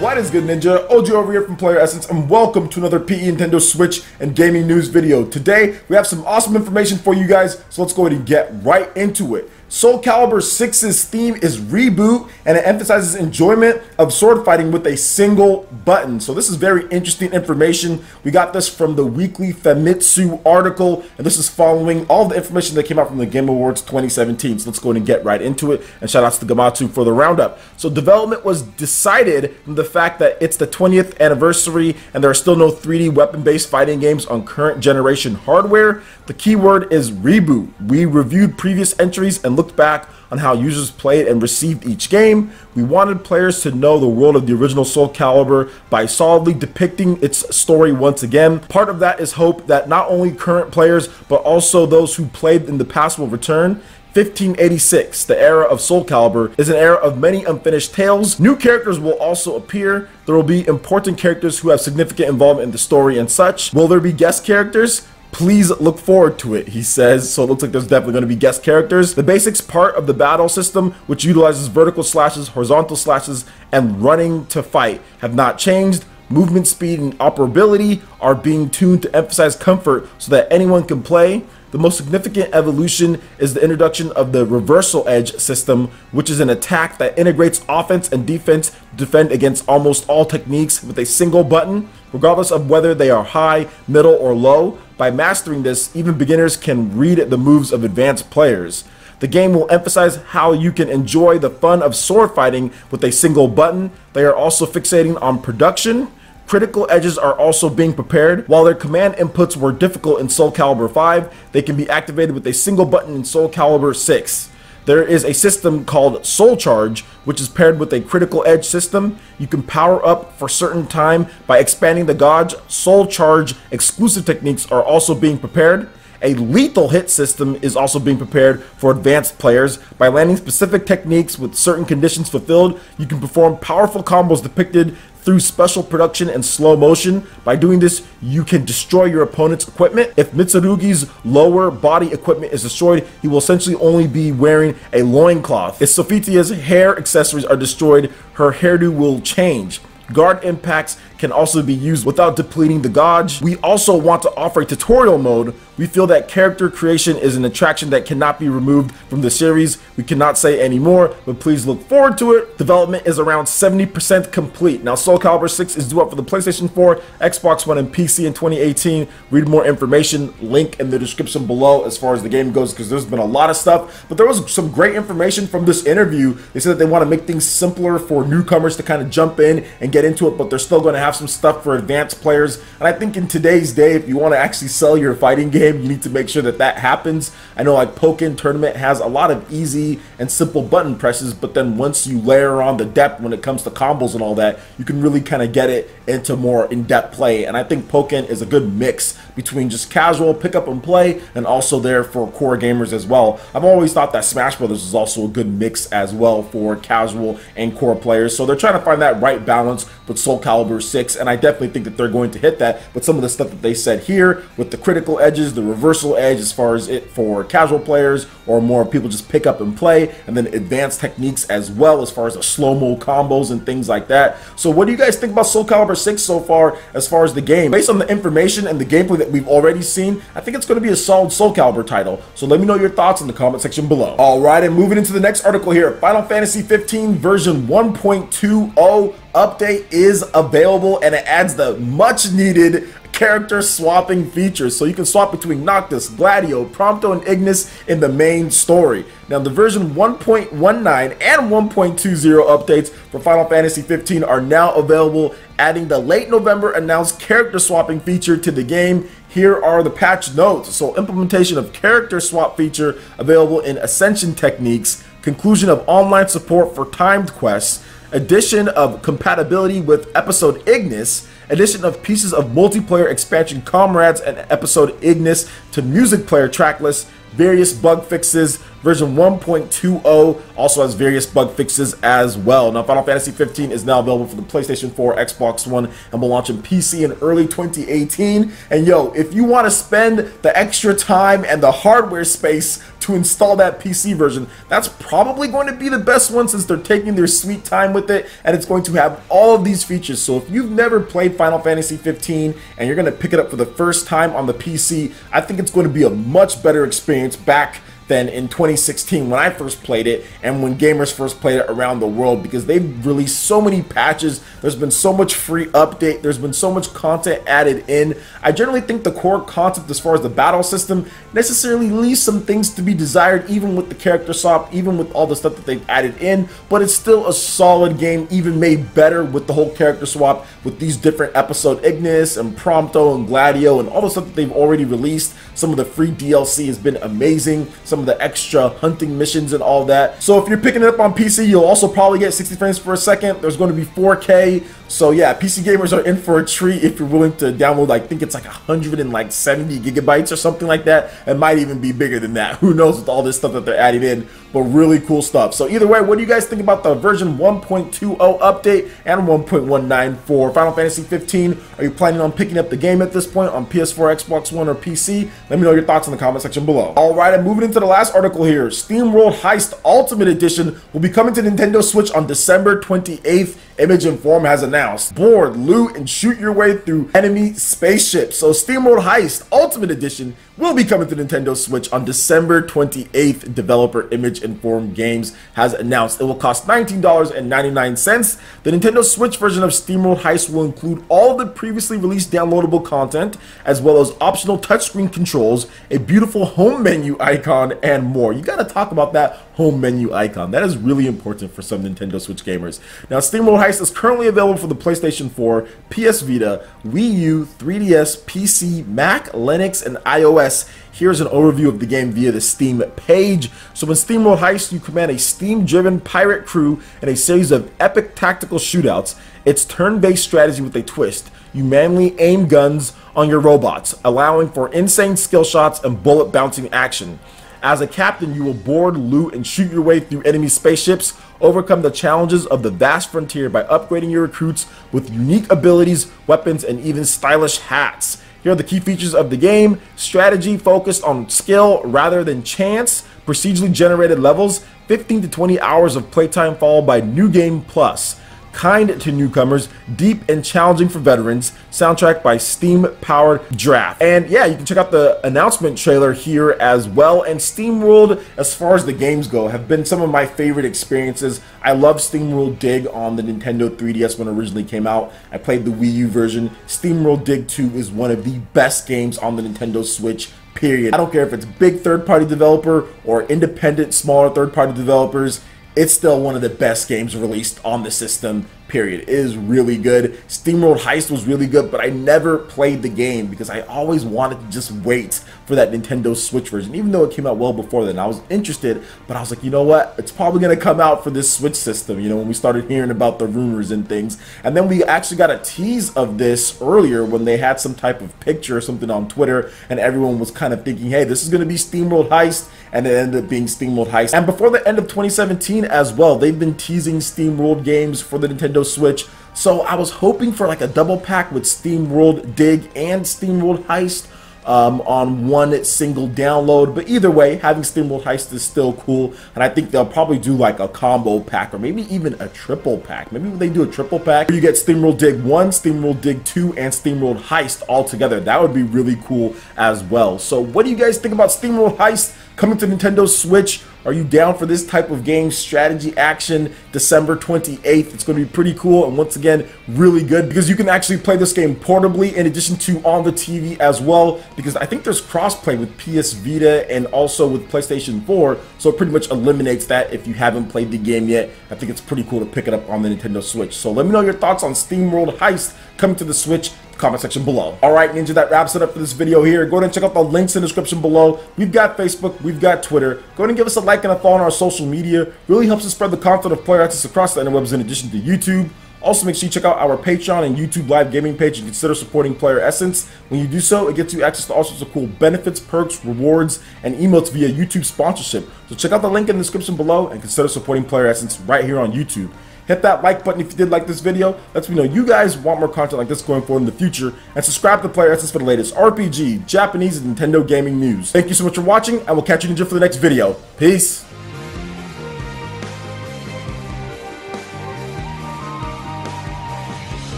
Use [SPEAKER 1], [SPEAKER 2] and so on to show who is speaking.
[SPEAKER 1] What is good, Ninja? OG over here from Player Essence, and welcome to another PE Nintendo Switch and gaming news video. Today, we have some awesome information for you guys, so let's go ahead and get right into it. Soulcalibur VI's theme is reboot, and it emphasizes enjoyment of sword fighting with a single button. So this is very interesting information. We got this from the weekly Famitsu article, and this is following all the information that came out from the Game Awards 2017. So let's go ahead and get right into it, and shout outs to Gamatsu for the roundup. So development was decided from the fact that it's the 20th anniversary, and there are still no 3D weapon-based fighting games on current generation hardware. The keyword is reboot. We reviewed previous entries and looked back on how users played and received each game. We wanted players to know the world of the original Soulcalibur by solidly depicting its story once again. Part of that is hope that not only current players, but also those who played in the past will return. 1586, the era of Soulcalibur, is an era of many unfinished tales. New characters will also appear. There will be important characters who have significant involvement in the story and such. Will there be guest characters? Please look forward to it, he says. So it looks like there's definitely going to be guest characters. The basics part of the battle system, which utilizes vertical slashes, horizontal slashes, and running to fight, have not changed. Movement speed and operability are being tuned to emphasize comfort so that anyone can play. The most significant evolution is the introduction of the reversal edge system, which is an attack that integrates offense and defense to defend against almost all techniques with a single button, regardless of whether they are high, middle, or low. By mastering this, even beginners can read the moves of advanced players. The game will emphasize how you can enjoy the fun of sword fighting with a single button. They are also fixating on production. Critical edges are also being prepared. While their command inputs were difficult in Soulcalibur V, they can be activated with a single button in Soulcalibur VI. There is a system called Soul Charge, which is paired with a critical edge system. You can power up for certain time by expanding the gauge. Soul Charge exclusive techniques are also being prepared. A lethal hit system is also being prepared for advanced players. By landing specific techniques with certain conditions fulfilled, you can perform powerful combos depicted through special production and slow motion. By doing this, you can destroy your opponent's equipment. If Mitsurugi's lower body equipment is destroyed, he will essentially only be wearing a loincloth. If Sophitia's hair accessories are destroyed, her hairdo will change. Guard impacts can also be used without depleting the gauge. We also want to offer a tutorial mode. We feel that character creation is an attraction that cannot be removed from the series. We cannot say any more, but please look forward to it. Development is around 70% complete. Now, Soulcalibur VI is due out for the PlayStation 4, Xbox One, and PC in 2018. Read more information, link in the description below as far as the game goes, because there's been a lot of stuff. But there was some great information from this interview. They said that they want to make things simpler for newcomers to kind of jump in and get into it, but they're still going to have some stuff for advanced players. And I think in today's day, if you want to actually sell your fighting game, you need to make sure that that happens. I know like Pokken Tournament has a lot of easy and simple button presses, but then once you layer on the depth when it comes to combos and all that, you can really kind of get it into more in-depth play. And I think Pokken is a good mix between just casual pick up and play and also there for core gamers as well. I've always thought that Smash Brothers is also a good mix as well for casual and core players. So they're trying to find that right balance with Soulcalibur VI, and I definitely think that they're going to hit that. But some of the stuff that they said here with the critical edges, the reversal edge as far as it for casual players or more people just pick up and play, and then advanced techniques as well as far as the slow-mo combos and things like that. So what do you guys think about Soulcalibur VI so far as far as the game? Based on the information and the gameplay that we've already seen, I think it's going to be a solid Soulcalibur title. So let me know your thoughts in the comment section below. Alright, and moving into the next article here, Final Fantasy 15 version 1.20 update is available, and it adds the much needed character swapping features, so you can swap between Noctis, Gladio, Prompto, and Ignis in the main story. Now, the version 1.19 and 1.20 updates for Final Fantasy 15 are now available, adding the late November announced character swapping feature to the game. Here are the patch notes. So, implementation of character swap feature available in Ascension techniques, conclusion of online support for timed quests, addition of compatibility with episode Ignis, addition of pieces of multiplayer expansion Comrades and episode Ignis to music player track list, various bug fixes, version 1.20 also has various bug fixes as well. Now, Final Fantasy 15 is now available for the PlayStation 4, Xbox One, and will launch in PC in early 2018. And yo, if you want to spend the extra time and the hardware space to install that PC version, that's probably going to be the best one, since they're taking their sweet time with it, and it's going to have all of these features. So if you've never played Final Fantasy 15 and you're going to pick it up for the first time on the PC, I think it's going to be a much better experience back than in 2016 when I first played it, and when gamers first played it around the world, because they've released so many patches. There's been so much free update, there's been so much content added in. I generally think the core concept as far as the battle system necessarily leaves some things to be desired, even with the character swap, even with all the stuff that they've added in, but it's still a solid game, even made better with the whole character swap, with these different episode Ignis and Prompto and Gladio and all the stuff that they've already released. Some of the free DLC has been amazing, some of the extra hunting missions and all that. So if you're picking it up on PC, you'll also probably get 60 frames per second. There's going to be 4K. So yeah, PC gamers are in for a treat if you're willing to download, I think it's like 170 gigabytes or something like that. It might even be bigger than that. Who knows with all this stuff that they're adding in, but really cool stuff. So either way, what do you guys think about the version 1.20 update and 1.19 for Final Fantasy 15? Are you planning on picking up the game at this point on PS4, Xbox One, or PC? Let me know your thoughts in the comment section below. All right, and moving into the last article here, Steamworld Heist Ultimate Edition will be coming to Nintendo Switch on December 28th. Image and Form has announced. Board, loot, and shoot your way through enemy spaceships. So Steamworld Heist Ultimate Edition will be coming to Nintendo Switch on December 28th. Developer Image and Form Games has announced it will cost $19.99. The Nintendo Switch version of Steamworld Heist will include all of the previously released downloadable content, as well as optional touchscreen controls, a beautiful home menu icon, and more. You gotta talk about that home menu icon. That is really important for some Nintendo Switch gamers. Now, Steamworld Heist is currently available for the PlayStation 4, PS Vita, Wii U, 3DS, PC, Mac, Linux, and iOS. Here's an overview of the game via the Steam page. So in Steamworld Heist, you command a Steam-driven pirate crew in a series of epic tactical shootouts. It's turn-based strategy with a twist. You manually aim guns on your robots, allowing for insane skill shots and bullet-bouncing action. As a captain, you will board, loot, and shoot your way through enemy spaceships, overcome the challenges of the vast frontier by upgrading your recruits with unique abilities, weapons, and even stylish hats. Here are the key features of the game: strategy focused on skill rather than chance, procedurally generated levels, 15 to 20 hours of playtime followed by New Game Plus. Kind to newcomers, deep and challenging for veterans, soundtrack by Steam-powered Draft. And yeah, you can check out the announcement trailer here as well. And Steamworld, as far as the games go, have been some of my favorite experiences. I love Steamworld Dig on the Nintendo 3DS when it originally came out. I played the Wii U version. Steamworld Dig 2 is one of the best games on the Nintendo Switch, period. I don't care if it's big third-party developer or independent, smaller third-party developers. It's still one of the best games released on the system, period. It is really good. Steamworld Heist was really good, but I never played the game because I always wanted to just wait for that Nintendo Switch version, even though it came out well before then. I was interested, but I was like, you know what? It's probably going to come out for this Switch system, you know, when we started hearing about the rumors and things. And then we actually got a tease of this earlier when they had some type of picture or something on Twitter, and everyone was kind of thinking, hey, this is going to be Steamworld Heist, and it ended up being Steamworld Heist. And before the end of 2017 as well, they've been teasing Steamworld games for the Nintendo Switch. So I was hoping for like a double pack with Steamworld Dig and Steamworld Heist on one single download. But either way, having Steamworld Heist is still cool, and I think they'll probably do like a combo pack or maybe even a triple pack. Maybe when they do a triple pack where you get Steamworld Dig 1, Steamworld Dig 2, and Steamworld Heist all together. That would be really cool as well. So what do you guys think about Steamworld Heist coming to Nintendo Switch? Are you down for this type of game? Strategy action, December 28th. It's going to be pretty cool, and once again, really good because you can actually play this game portably in addition to on the TV as well, because I think there's crossplay with PS Vita and also with PlayStation 4, so it pretty much eliminates that if you haven't played the game yet. I think it's pretty cool to pick it up on the Nintendo Switch. So let me know your thoughts on Steamworld Heist coming to the Switch. Comment section below. Alright, Ninja, that wraps it up for this video here. Go ahead and check out the links in the description below. We've got Facebook, we've got Twitter. Go ahead and give us a like and a follow on our social media. Really helps us spread the content of Player Access across the interwebs in addition to YouTube. Also, make sure you check out our Patreon and YouTube live gaming page and consider supporting Player Essence. When you do so, it gets you access to all sorts of cool benefits, perks, rewards, and emotes via YouTube sponsorship. So check out the link in the description below and consider supporting Player Essence right here on YouTube. Hit that like button if you did like this video. Lets me know you guys want more content like this going forward in the future. And subscribe to Player Essence for the latest RPG, Japanese, and Nintendo gaming news. Thank you so much for watching, and we'll catch you in for the next video. Peace.